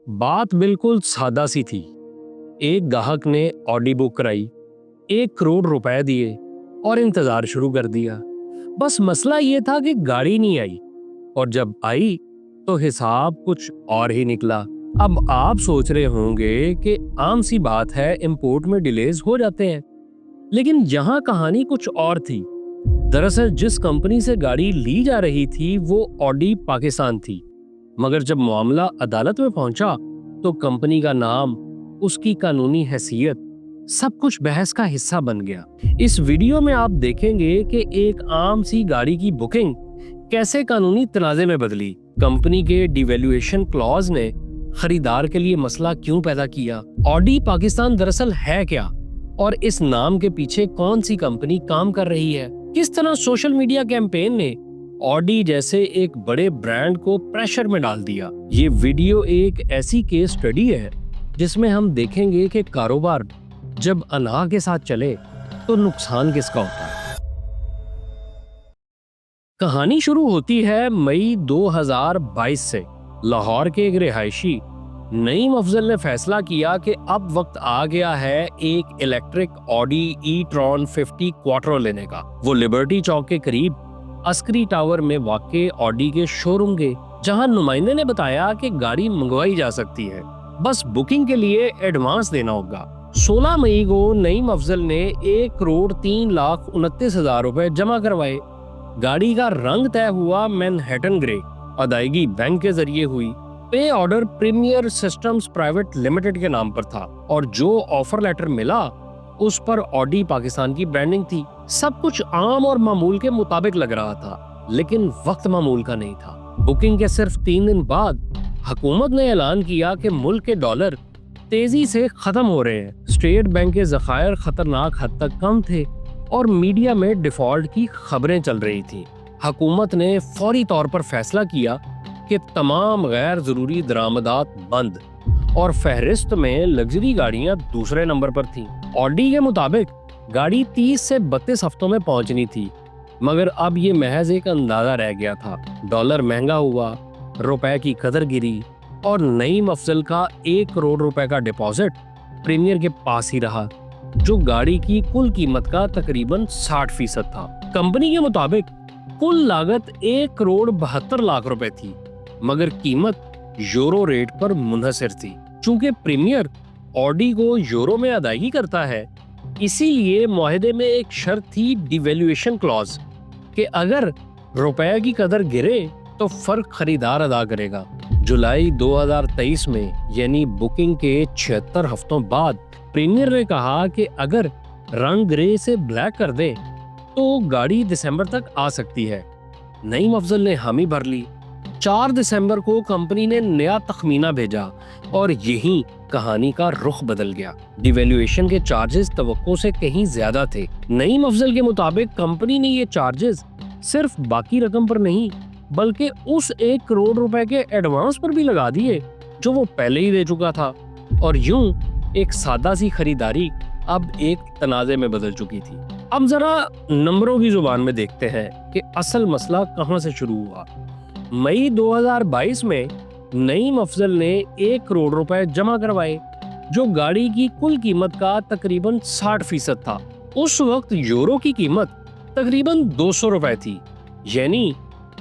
बात बिल्कुल सादा सी थी। एक ग्राहक ने ऑडी बुक कराई, 1 करोड़ रुपए दिए और इंतजार शुरू कर दिया। बस मसला ये था कि गाड़ी नहीं आई, और जब आई तो हिसाब कुछ और ही निकला। अब आप सोच रहे होंगे कि आम सी बात है, इंपोर्ट में डिलेज हो जाते हैं, लेकिन यहाँ कहानी कुछ और थी। दरअसल जिस कंपनी से गाड़ी ली जा रही थी वो ऑडी पाकिस्तान थी, मगर जब मामला अदालत में पहुंचा तो कंपनी का नाम, उसकी कानूनी हैसियत, सब कुछ बहस का हिस्सा बन गया। इस वीडियो में आप देखेंगे कि एक आम सी गाड़ी की बुकिंग कैसे कानूनी तनाज़े में बदली, कंपनी के डिवैल्यूएशन क्लॉज ने खरीदार के लिए मसला क्यों पैदा किया, ऑडी पाकिस्तान दरअसल है क्या, और इस नाम के पीछे कौन सी कंपनी काम कर रही है, किस तरह सोशल मीडिया कैंपेन ने ऑडी जैसे एक बड़े ब्रांड को प्रेशर में डाल दिया। ये वीडियो एक ऐसी केस स्टडी है जिसमें हम देखेंगे कि कारोबार जब अनाह के साथ चले तो नुकसान किसका होता है। कहानी शुरू होती है मई 2022 से। लाहौर के एक रिहायशी नईम अफजल ने फैसला किया कि अब वक्त आ गया है एक इलेक्ट्रिक ऑडी ई-ट्रॉन 50 क्वार्टरो लेने का। वो लिबर्टी चौक के करीब अस्करी टावर में वाक़े ऑडी के शोरूम गए, जहां नुमाइंदे ने बताया कि गाड़ी मंगवाई जा सकती है, बस बुकिंग के लिए एडवांस देना होगा। 16 मई को नईम अफजल ने 1,03,29,000 रुपए जमा करवाए। गाड़ी का रंग तय हुआ मैनहट्टन ग्रे, अदायगी बैंक के जरिए हुई। Pay order Premier Systems Private Limited के नाम पर था, और जो ऑफर लेटर मिला उस पर ऑडी पाकिस्तान की ब्रांडिंग थी। सब कुछ आम और मामूल के मुताबिक लग रहा था, लेकिन वक्त मामूल का नहीं था। बुकिंग के सिर्फ 3 दिन बाद हुकूमत ने ऐलान किया कि मुल्क के डॉलर तेजी से खत्म हो रहे हैं। स्टेट बैंक के ज़खायर खतरनाक हद तक कम थे और मीडिया में डिफॉल्ट की खबरें चल रही थी। हुकूमत ने फौरी तौर पर फैसला किया कि तमाम गैर जरूरी दरामदात बंद, और फहरिस्त में लग्जरी गाड़ियां दूसरे नंबर पर थीं। ऑडी के मुताबिक गाड़ी 30 से 32 हफ्तों में पहुंचनी थी, मगर अब ये महज एक अंदाजा रह गया था। डॉलर महंगा हुआ, रुपए की कदर गिरी, और नईम अफजल का 1 करोड़ रुपए का डिपॉजिट प्रीमियर के पास ही रहा, जो गाड़ी की कुल कीमत का तकरीबन 60% था। कंपनी के मुताबिक कुल लागत 1,72,00,000 रुपए थी, मगर कीमत यूरो रेट पर मुनहसर थी। चूंकि प्रीमियर ऑडी को यूरो में अदायगी करता है, इसीलिए मुआहदे में एक शर्त थी डिवैल्यूएशन क्लॉज, कि अगर रुपए की कदर गिरे तो फर्क खरीदार अदा करेगा। जुलाई 2023 में, यानी बुकिंग के 76 हफ्तों बाद, प्रीमियर ने कहा कि अगर रंग ग्रे से ब्लैक कर दे तो गाड़ी दिसंबर तक आ सकती है। नईम अफजल ने हामी भर ली। 4 दिसंबर को कंपनी ने नया तखमीना भेजा और यही कहानी का रुख बदल गया। डिवैल्यूएशन के चार्जेस तवक्को से कहीं ज्यादा थे। नईम अफजल के मुताबिक कंपनी ने ये चार्जेस सिर्फ बाकी रकम पर नहीं, बल्कि उस 1 करोड़ रुपए के एडवांस पर भी लगा दिए जो वो पहले ही दे चुका था, और यूं एक सादा सी खरीदारी अब एक तनाज़े में बदल चुकी थी। अब जरा नंबरों की जुबान में देखते हैं कि असल मसला कहां से शुरू हुआ। मई 2022 में नईम अफजल ने 1 करोड़ रुपए जमा करवाए, जो गाड़ी की कुल कीमत का तकरीबन 60% था। उस वक्त यूरो की कीमत तकरीबन 200 रुपए थी, यानी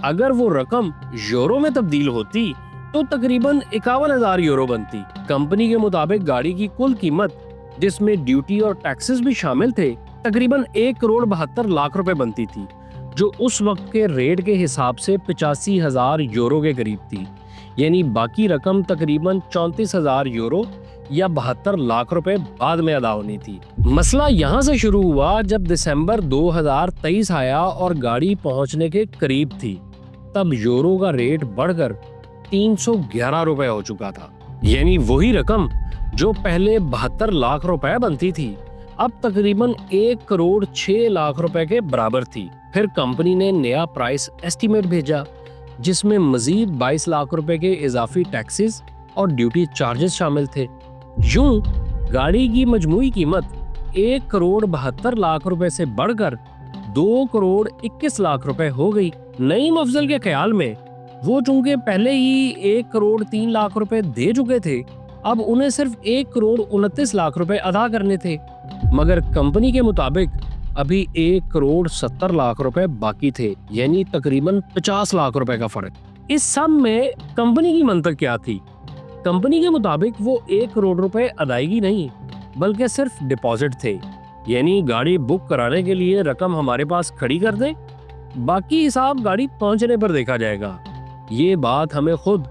अगर वो रकम यूरो में तब्दील होती तो तकरीबन 51,000 यूरो बनती। कंपनी के मुताबिक गाड़ी की कुल कीमत, जिसमें ड्यूटी और टैक्सेस भी शामिल थे, तकरीबन 1,72,00,000 रुपए बनती थी, जो उस वक्त के रेट के हिसाब से 85,000 यूरो के करीब थी। यानी बाकी रकम तकरीबन 34,000 यूरो या 72 लाख रुपए बाद में अदा होनी थी। मसला यहाँ से शुरू हुआ जब दिसंबर 2023 आया और गाड़ी पहुँचने के करीब थी। तब यूरो का रेट बढ़कर 311 रुपए हो चुका था, यानी वही रकम जो पहले 72 लाख रुपए बनती थी अब तकरीबन 1 करोड़ 6 लाख रुपए के बराबर थी। फिर कंपनी ने नया प्राइस एस्टीमेट भेजा, जिसमें मजीद 22 लाख रुपए के इजाफी टैक्सेस और ड्यूटी चार्जेस शामिल थे। यूं गाड़ी की मजमूई कीमत 1 करोड़ 72 लाख रुपए से बढ़कर 2 करोड़ 21 लाख रुपए हो गई। नईम अफजल के ख्याल में وہ چونکہ پہلے ہی 1 کروڑ 3 لاکھ روپے دے چکے تھے، اب انہیں صرف 1 کروڑ 29 لاکھ روپے ادا کرنے تھے، مگر کمپنی کے مطابق ابھی 1 کروڑ 70 لاکھ روپے باقی تھے، یعنی تقریباً 50 لاکھ روپے کا فرق۔ اس سب میں کمپنی کی منطق کیا تھی؟ کمپنی کے مطابق وہ 1 کروڑ روپے ادائیگی نہیں بلکہ صرف ڈپازٹ تھے، یعنی گاڑی بک کرانے کے لیے رقم ہمارے پاس کھڑی کر دیں، باقی حساب گاڑی پہنچنے پر دیکھا جائے گا۔ یہ بات ہمیں خود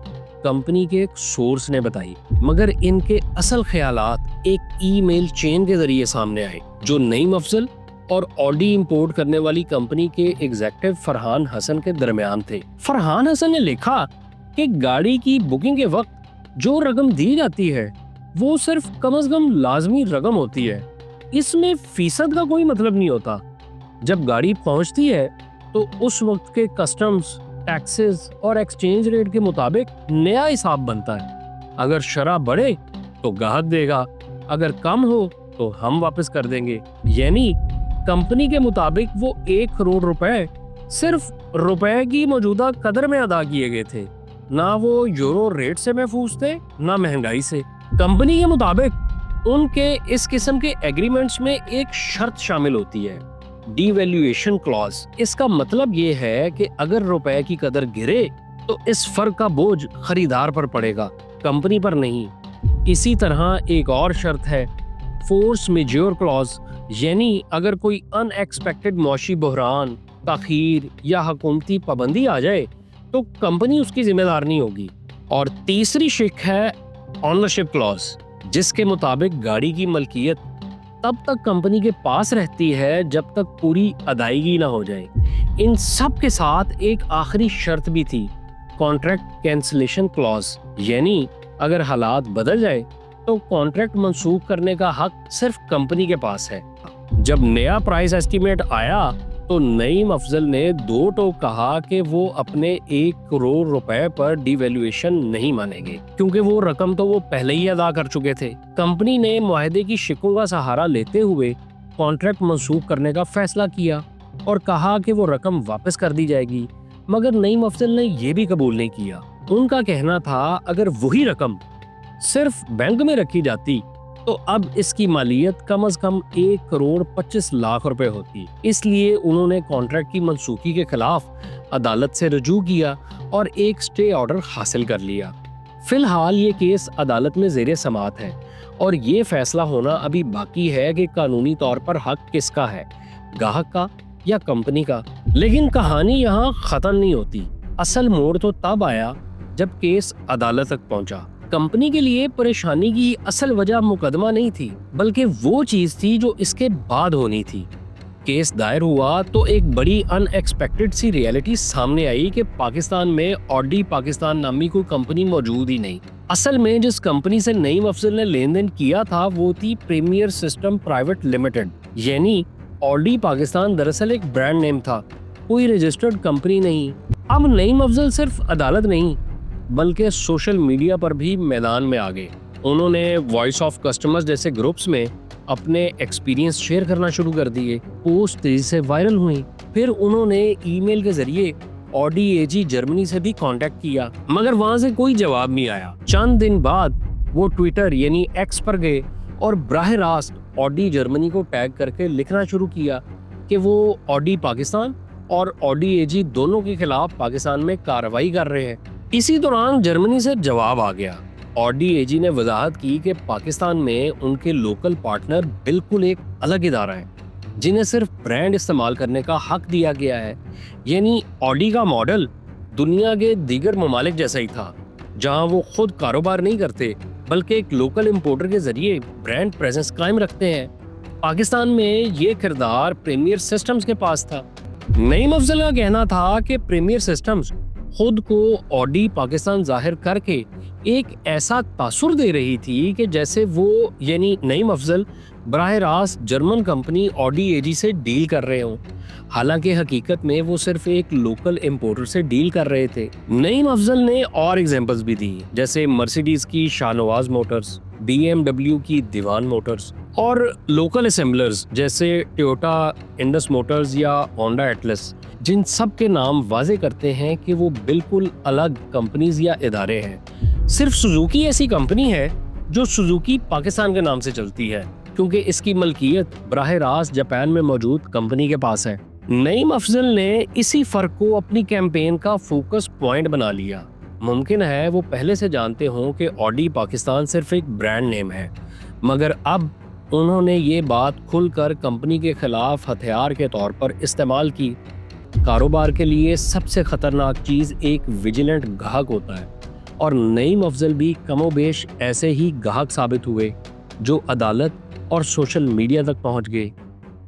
کمپنی کے ایک سورس نے بتائی، مگر ان کے اصل خیالات ایک ای میل چین کے ذریعے سامنے آئے جو نعیم افضل اور آڈی امپورٹ کرنے والی کمپنی کے ایگزیکٹو فرحان حسن کے درمیان تھے۔ فرحان حسن نے لکھا کہ گاڑی کی بکنگ کے وقت جو رقم دی جاتی ہے وہ صرف کم از کم لازمی رقم ہوتی ہے، اس میں فیصد کا کوئی مطلب نہیں ہوتا۔ جب گاڑی پہنچتی ہے تو اس وقت کے کسٹمز، ٹیکسز اور ایکسچینج ریٹ کے مطابق نیا حساب بنتا ہے۔ اگر شرح بڑھے تو گاہک دے گا، اگر کم ہو تو ہم واپس کر دیں گے۔ یعنی کمپنی کے مطابق وہ 1 کروڑ روپے صرف روپے کی موجودہ قدر میں ادا کیے گئے تھے، نہ وہ یورو ریٹ سے محفوظ تھے نہ مہنگائی سے۔ کمپنی کے مطابق ان کے اس قسم کے ایگریمنٹس میں ایک شرط شامل ہوتی ہے، ڈی ویلیویشن کلاز۔ اس کا مطلب یہ ہے کہ اگر روپے کی قدر گرے تو اس فرق کا بوجھ خریدار پر پڑے گا، کمپنی پر نہیں۔ اسی طرح ایک اور شرط ہے فورس میجور کلاز، یعنی اگر کوئی ان ایکسپیکٹڈ معاشی بحران، تاخیر یا حکومتی پابندی آ جائے تو کمپنی اس کی ذمہ دار نہیں ہوگی۔ اور تیسری شق ہے اونرشپ کلاز، جس کے مطابق گاڑی کی ملکیت تب تک کمپنی کے پاس رہتی ہے جب تک پوری ادائیگی نہ ہو جائے۔ ان سب کے ساتھ ایک آخری شرط بھی تھی، کانٹریکٹ کینسلیشن کلاز، یعنی اگر حالات بدل جائے تو کانٹریکٹ منسوخ کرنے کا حق صرف کمپنی کے پاس ہے۔ جب نیا پرائس ایسٹیمیٹ آیا تو نعیم افضل نے 2 ٹوک کہا کہ وہ اپنے 1 کروڑ روپے پر ڈی ویلیویشن نہیں مانیں گے، کیونکہ وہ رقم تو وہ پہلے ہی ادا کر چکے تھے۔ کمپنی نے معاہدے کی شقوں کا سہارا لیتے ہوئے کانٹریکٹ منسوخ کرنے کا فیصلہ کیا اور کہا کہ وہ رقم واپس کر دی جائے گی، مگر نعیم افضل نے یہ بھی قبول نہیں کیا۔ ان کا کہنا تھا اگر وہی رقم صرف بینک میں رکھی جاتی تو اب اس کی مالیت کم از کم 1 کروڑ 25 لاکھ روپے ہوتی۔ اس لیے انہوں نے کانٹریکٹ کی منسوخی کے خلاف عدالت سے رجوع کیا اور ایک سٹے آرڈر حاصل کر لیا۔ فی الحال یہ کیس عدالت میں زیر سماعت ہے اور یہ فیصلہ ہونا ابھی باقی ہے کہ قانونی طور پر حق کس کا ہے، گاہک کا یا کمپنی کا۔ لیکن کہانی یہاں ختم نہیں ہوتی۔ اصل موڑ تو تب آیا جب کیس عدالت تک پہنچا۔ کمپنی کے لیے پریشانی کی اصل وجہ مقدمہ نہیں تھی، بلکہ وہ چیز تھی جو اس کے بعد ہونی تھی۔ کیس دائر ہوا تو ایک بڑی ان ایکسپیکٹڈ سی ریئلٹی سامنے آئی کہ پاکستان میں آڈی پاکستان نامی کوئی کمپنی موجود ہی نہیں۔ اصل میں جس کمپنی سے نعیم افضل نے لین دین کیا تھا وہ تھی پریمیئر سسٹم پرائیویٹ لمیٹڈ، یعنی آڈی پاکستان دراصل ایک برانڈ نیم تھا، کوئی رجسٹرڈ کمپنی نہیں۔ اب نعیم افضل صرف عدالت نہیں بلکہ سوشل میڈیا پر بھی میدان میں آ گئے۔ انہوں نے وائس آف کسٹمرز جیسے گروپس میں اپنے ایکسپیرینس شیئر کرنا شروع کر دیے، پوسٹ تیزی سے وائرل ہوئیں۔ پھر انہوں نے ای میل کے ذریعے آڈی اے جی جرمنی سے بھی کانٹیکٹ کیا، مگر وہاں سے کوئی جواب نہیں آیا۔ چند دن بعد وہ ٹویٹر یعنی ایکس پر گئے اور براہ راست آڈی جرمنی کو ٹیگ کر کے لکھنا شروع کیا کہ وہ آڈی پاکستان اور آڈی اے جی دونوں کے خلاف پاکستان میں کارروائی کر رہے ہیں۔ اسی دوران جرمنی سے جواب آ گیا۔ آڈی اے جی نے وضاحت کی کہ پاکستان میں ان کے لوکل پارٹنر بالکل ایک الگ ادارہ ہے جنہیں صرف برانڈ استعمال کرنے کا حق دیا گیا ہے، یعنی آڈی کا ماڈل دنیا کے دیگر ممالک جیسا ہی تھا، جہاں وہ خود کاروبار نہیں کرتے بلکہ ایک لوکل امپورٹر کے ذریعے برانڈ پریزنس قائم رکھتے ہیں۔ پاکستان میں یہ کردار پریمیئر سسٹمز کے پاس تھا۔ نعیم افضل کا کہنا تھا کہ پریمیئر سسٹمز خود کو آڈی پاکستان ظاہر کر کے ایک ایسا تاثر دے رہی تھی کہ جیسے وہ یعنی نعیم افضل براہ راست جرمن کمپنی آڈی اے جی سے ڈیل کر رہے ہوں، حالانکہ حقیقت میں وہ صرف ایک لوکل امپورٹر سے ڈیل کر رہے تھے۔ نعیم افضل نے اور ایگزامپلز بھی دی، جیسے مرسیڈیز کی Shahnawaz Motors, B M W کی دیوان موٹرز और लोकल असेंबलर्स जैसे टोयोटा, इंडस मोटर्स या होंडा एटलस, जिन सब के नाम वाजे करते हैं कि वो बिल्कुल अलग कंपनीज या इदारे हैं। सिर्फ सुजुकी ऐसी कंपनी है जो सुजुकी पाकिस्तान के नाम से चलती है, क्योंकि इसकी मलकियत बराह रास्त जापान में मौजूद कंपनी के पास है। नईम अफजल ने इसी फर्क को अपनी कैंपेन का फोकस पॉइंट बना लिया। मुमकिन है वो पहले से जानते हों कि ऑडी पाकिस्तान सिर्फ एक ब्रांड नेम है, मगर अब उन्होंने ये बात खुलकर कंपनी के खिलाफ हथियार के तौर पर इस्तेमाल की। कारोबार के लिए सबसे खतरनाक चीज़ एक विजिलेंट ग्राहक होता है, और नईम अफजल भी कमोबेश ऐसे ही ग्राहक साबित हुए जो अदालत और सोशल मीडिया तक पहुंच गए।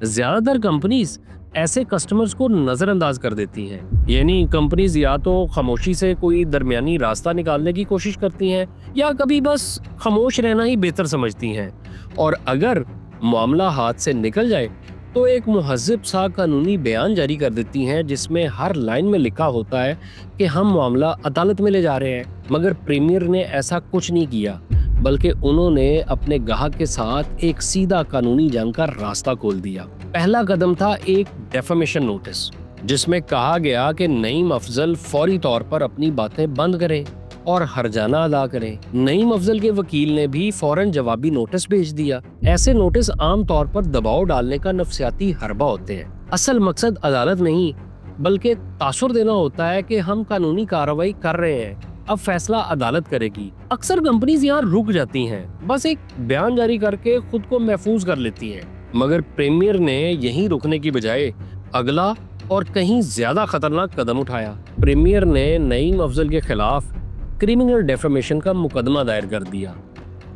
ज़्यादातर कंपनीज ऐसे कस्टमर्स को नज़रअंदाज कर देती हैं, यानी कंपनीज या तो खामोशी से कोई दरमियानी रास्ता निकालने की कोशिश करती हैं या कभी बस खामोश रहना ही बेहतर समझती हैं, और अगर मामला हाथ से निकल जाए तो एक मुहज़्ज़ब सा कानूनी बयान जारी कर देती हैं जिसमें हर लाइन में लिखा होता है कि हम मामला अदालत में ले जा रहे हैं। मगर प्रीमियर ने ऐसा कुछ नहीं किया, बल्कि उन्होंने अपने ग्राहक के साथ एक सीधा कानूनी जंग का रास्ता खोल दिया। पहला कदम था एक डेफेमेशन नोटिस, जिसमें कहा गया कि नईम अफजल फौरी तौर पर अपनी बातें बंद करें और हर्जाना अदा करें। नईम अफजल के वकील ने भी फौरन जवाबी नोटिस भेज दिया। ऐसे नोटिस आम तौर पर दबाव डालने का नफसियाती हरबा होते हैं। असल मकसद अदालत नहीं, बल्कि तासुर देना होता है कि हम कानूनी कार्रवाई कर रहे हैं, अब फैसला अदालत करेगी। अक्सर कंपनीज यहाँ रुक जाती हैं, बस एक बयान जारी करके खुद को महफूज कर लेती हैं। मगर प्रीमियर ने यहीं रुकने की बजाय अगला और कहीं ज्यादा खतरनाक कदम उठाया। प्रीमियर ने नईम अफजल के खिलाफ क्रिमिनल डेफेमेशन का मुकदमा दायर कर दिया।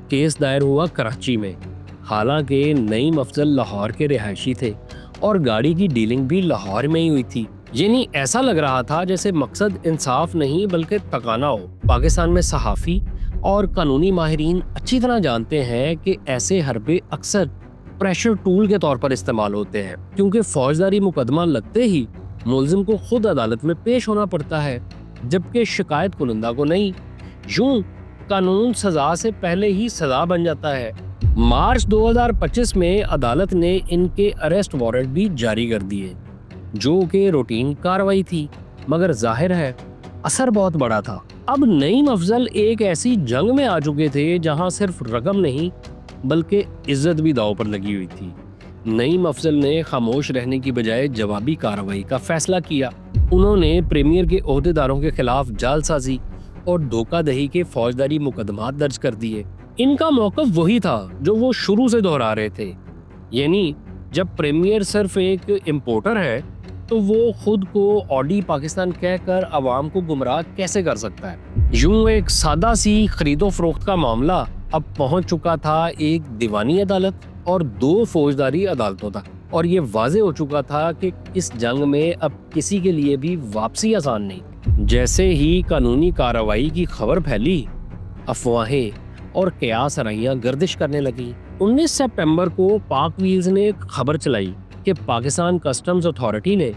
केस दायर हुआ कराची में। हालांकि नईम अफजल लाहौर के रिहायशी थे और गाड़ी की डीलिंग भी लाहौर में ही हुई थी, यानी ऐसा लग रहा था जैसे मकसद इंसाफ नहीं बल्कि तकाना हो। पाकिस्तान में सहाफ़ी और कानूनी माहिरीन अच्छी तरह जानते हैं कि ऐसे हरबे अक्सर प्रेशर टूल के तौर पर इस्तेमाल होते हैं, क्योंकि फौजदारी मुकदमा लगते ही मुलजिम को खुद अदालत में पेश होना पड़ता है, जबकि शिकायत कुनंदा को नहीं। यूं कानून सजा से पहले ही सजा बन जाता है। मार्च 2025 में अदालत ने इनके अरेस्ट वारंट भी जारी कर दिए, जो कि रूटीन कार्रवाई थी, मगर जाहिर है असर बहुत बड़ा था। अब नईम अफजल एक ऐसी जंग में आ चुके थे जहां सिर्फ रकम नहीं बल्कि इज्जत भी दांव पर लगी हुई थी। नईम अफजल ने खामोश रहने की बजाय जवाबी कार्रवाई का फैसला किया। उन्होंने प्रीमियर के ओहदेदारों के खिलाफ जालसाजी और धोखाधड़ी के फौजदारी मुकदमात दर्ज कर दिए। इनका मौक़िफ़ वही था जो वो शुरू से दोहरा रहे थे, यानी जब प्रीमियर सिर्फ एक इम्पोर्टर है तो वो खुद को ऑडी पाकिस्तान कहकर आवाम को गुमराह कैसे कर सकता है। यूं एक सादा सी खरीदो फरोख्त का मामला अब पहुंच चुका था एक दीवानी अदालत और 2 फौजदारी अदालतों तक, और ये वाजे हो चुका था कि इस जंग में अब किसी के लिए भी वापसी आसान नहीं। जैसे ही कानूनी कार्रवाई की खबर फैली, अफवाहें और कयास राइयां गर्दिश करने लगी। 19 सितंबर को पाक व्हील्स ने एक खबर चलाई कि पाकिस्तान कस्टम्स अथॉरिटी ने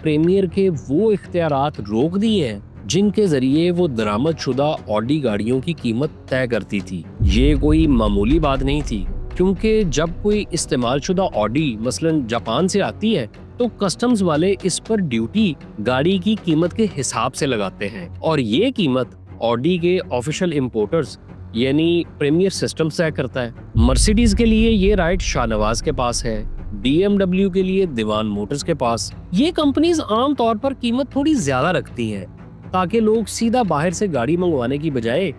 प्रीमियर के वो इख्तियारात रोक दिए हैं जिनके जरिए वो दरामद शुदा ऑडी गाड़ियों की कीमत तय करती थी। ये कोई मामूली बात नहीं थी, क्योंकि जब कोई इस्तेमाल शुदा ऑडी मसलन जापान से आती है तो कस्टम्स वाले इस पर ड्यूटी गाड़ी की कीमत के हिसाब से लगाते हैं, और ये कीमत ऑडी के ऑफिशियल इंपोर्टर्स यानी प्रीमियर सिस्टम तय करता है। मर्सिडीज के लिए ये राइट शाहनवाज के पास है, BMW के लिए दीवान मोटर्स के पास। ये कंपनीज आम तौर पर कीमत थोड़ी ज्यादा रखती हैं ताकि लोग सीधा बाहर से गाड़ी मंगवाने की बजाय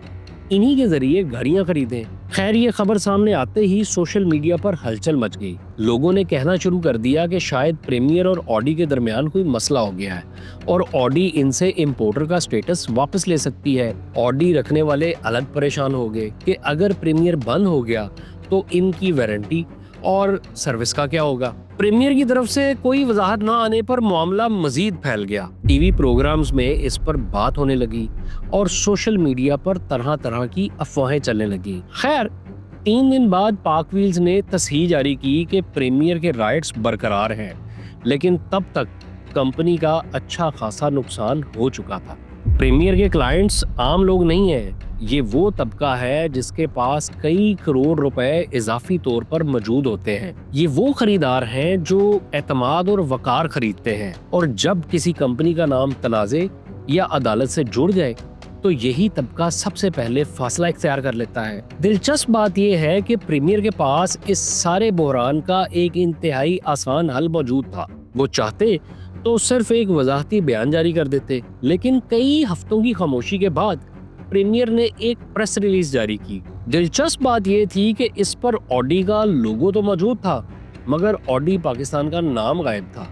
इन्हीं के जरिए गाड़ियां खरीदें। खैर, ये खबर सामने आते ही सोशल मीडिया पर हलचल मच गई। लोगों ने कहना शुरू कर दिया कि शायद प्रीमियर और ऑडी के दरमियान कोई मसला हो गया है और ऑडी इनसे इंपोर्टर का स्टेटस वापस ले सकती है। ऑडी रखने वाले अलग परेशान हो गए कि अगर प्रीमियर बंद हो गया तो इनकी वारंटी और सर्विस का क्या होगा। प्रीमियर की तरफ से कोई वजाहत न आने पर मामला मजीद फैल गया। टीवी प्रोग्राम्स में इस पर बात होने लगी और सोशल मीडिया पर तरह तरह की अफवाहें चलने लगी। खैर, 3 दिन बाद पाक व्हील्स ने तस्हीह जारी की कि प्रीमियर के राइट्स बरकरार हैं, लेकिन तब तक कंपनी का अच्छा खासा नुकसान हो चुका था। प्रीमियर के क्लाइंट्स आम लोग नहीं हैं, ये वो तबका है जिसके पास कई करोड़ रुपए इजाफी तौर पर मौजूद होते हैं। ये वो खरीदार हैं जो एतमाद और वकार खरीदते हैं, और जब किसी कंपनी का नाम तनाज़े या अदालत से जुड़ जाए तो यही तबका सबसे पहले फासला इख्तियार कर लेता है। दिलचस्प बात यह है कि प्रीमियर के पास इस सारे बहरान का एक इंतहाई आसान हल मौजूद था। वो चाहते तो सिर्फ एक वजाहती बयान जारी कर देते, लेकिन कई हफ्तों की खामोशी के बाद प्रीमियर ने एक प्रेस रिलीज जारी की। दिलचस्प बात यह थी कि इस पर ऑडी का लोगो तो मौजूद था, मगर ऑडी पाकिस्तान का नाम गायब था।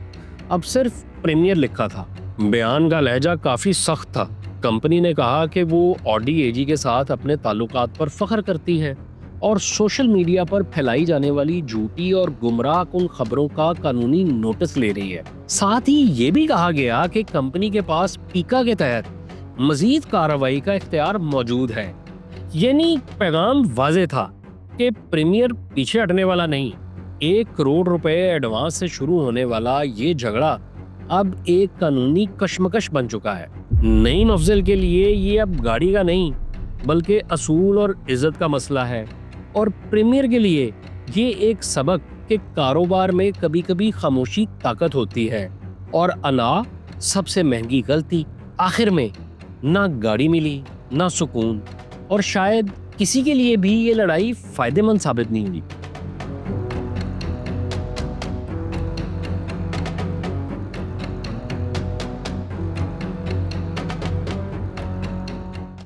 अब सिर्फ प्रीमियर लिखा था। बयान का लहजा काफी सख्त था। कंपनी ने कहा कि वो ऑडी एजी के साथ अपने ताल्लुकात पर फख्र करती है और सोशल मीडिया पर फैलाई जाने वाली झूठी और गुमराह कुन खबरों का कानूनी नोटिस ले रही है। साथ ही ये भी कहा गया कि कंपनी के पास पीका के तहत मजीद कार्रवाई का इख्तियार मौजूद है। यानी पैगाम वाज़ेह था कि प्रीमियर पीछे हटने वाला नहीं। 1 करोड़ रुपए एडवांस से शुरू होने वाला ये झगड़ा अब एक कानूनी कशमकश बन चुका है। नईम अफजल के लिए ये अब गाड़ी का नहीं बल्कि असूल और इज्जत का मसला है, और प्रीमियर के लिए ये एक सबक कि कारोबार में कभी कभी खामोशी ताकत होती है, और अना सबसे महंगी गलती। आखिर में ना गाड़ी मिली ना सुकून, और शायद किसी के लिए भी ये लड़ाई फायदेमंद साबित नहीं हुई।